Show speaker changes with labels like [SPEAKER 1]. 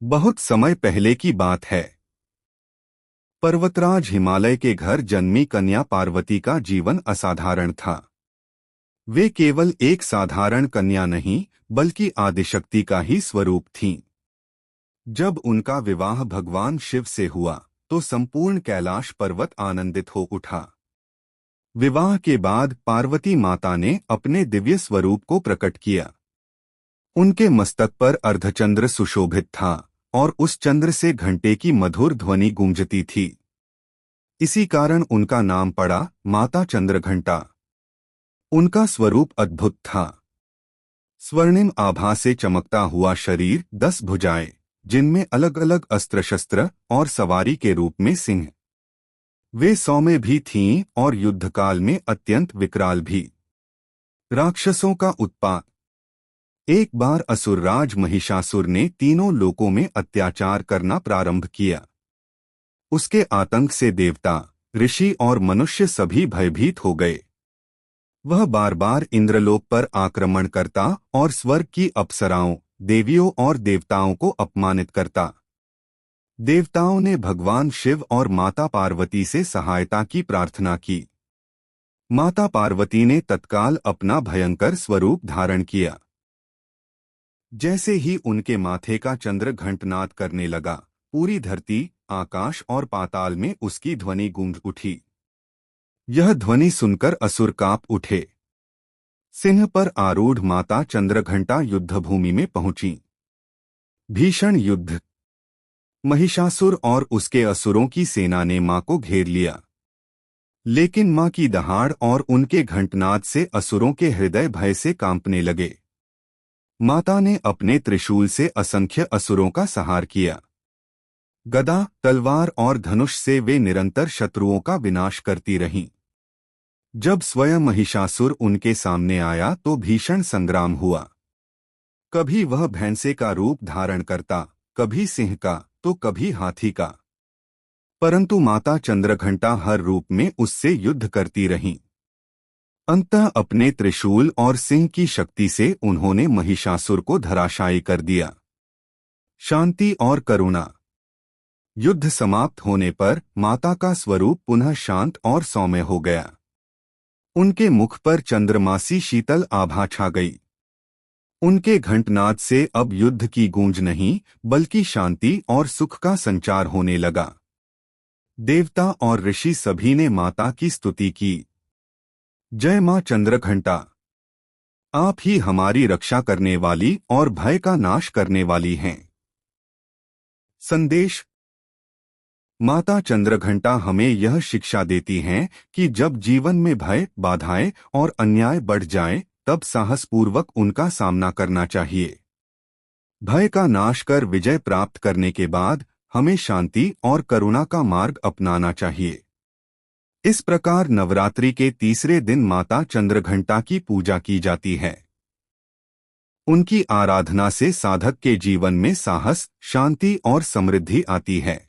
[SPEAKER 1] बहुत समय पहले की बात है। पर्वतराज हिमालय के घर जन्मी कन्या पार्वती का जीवन असाधारण था। वे केवल एक साधारण कन्या नहीं, बल्कि आदिशक्ति का ही स्वरूप थीं। जब उनका विवाह भगवान शिव से हुआ, तो संपूर्ण कैलाश पर्वत आनंदित हो उठा। विवाह के बाद पार्वती माता ने अपने दिव्य स्वरूप को प्रकट किया। उनके मस्तक पर अर्धचंद्र सुशोभित था और उस चंद्र से घंटे की मधुर ध्वनि गूंजती थी। इसी कारण उनका नाम पड़ा माता चंद्रघंटा। उनका स्वरूप अद्भुत था। स्वर्णिम आभा से चमकता हुआ शरीर, 10 भुजाएं, जिनमें अलग अलग अस्त्र शस्त्र और सवारी के रूप में सिंह। वे सौम्य भी थीं और युद्धकाल में अत्यंत विकराल भी। राक्षसों का उत्पात। एक बार असुरराज महिषासुर ने तीनों लोकों में अत्याचार करना प्रारंभ किया। उसके आतंक से देवता, ऋषि और मनुष्य सभी भयभीत हो गए। वह बार बार इंद्रलोक पर आक्रमण करता और स्वर्ग की अप्सराओं, देवियों और देवताओं को अपमानित करता। देवताओं ने भगवान शिव और माता पार्वती से सहायता की प्रार्थना की। माता पार्वती ने तत्काल अपना भयंकर स्वरूप धारण किया। जैसे ही उनके माथे का चंद्र घंटनाद करने लगा, पूरी धरती, आकाश और पाताल में उसकी ध्वनि गूंज उठी। यह ध्वनि सुनकर असुर कांप उठे। सिंह पर आरूढ़ माता चंद्रघंटा युद्धभूमि में पहुंची। भीषण युद्ध। महिषासुर और उसके असुरों की सेना ने मां को घेर लिया। लेकिन मां की दहाड़ और उनके घंटनाद से असुरों के हृदय भय से कांपने लगे। माता ने अपने त्रिशूल से असंख्य असुरों का संहार किया। गदा, तलवार और धनुष से वे निरंतर शत्रुओं का विनाश करती रहीं। जब स्वयं महिषासुर उनके सामने आया तो भीषण संग्राम हुआ। कभी वह भैंसे का रूप धारण करता, कभी सिंह का, तो कभी हाथी का। परंतु माता चंद्रघंटा हर रूप में उससे युद्ध करती रहीं। अंततः अपने त्रिशूल और सिंह की शक्ति से उन्होंने महिषासुर को धराशायी कर दिया। शांति और करुणा। युद्ध समाप्त होने पर माता का स्वरूप पुनः शांत और सौम्य हो गया। उनके मुख पर चंद्रमासी शीतल आभा छा गई। उनके घंटनाद से अब युद्ध की गूंज नहीं, बल्कि शांति और सुख का संचार होने लगा। देवता और ऋषि सभी ने माता की स्तुति की। जय मां चंद्रघंटा, आप ही हमारी रक्षा करने वाली और भय का नाश करने वाली हैं। संदेश। माता चंद्रघंटा हमें यह शिक्षा देती हैं कि जब जीवन में भय, बाधाएं और अन्याय बढ़ जाएं, तब साहसपूर्वक उनका सामना करना चाहिए। भय का नाश कर विजय प्राप्त करने के बाद हमें शांति और करुणा का मार्ग अपनाना चाहिए। इस प्रकार नवरात्रि के तीसरे दिन माता चंद्रघंटा की पूजा की जाती है। उनकी आराधना से साधक के जीवन में साहस, शांति और समृद्धि आती है।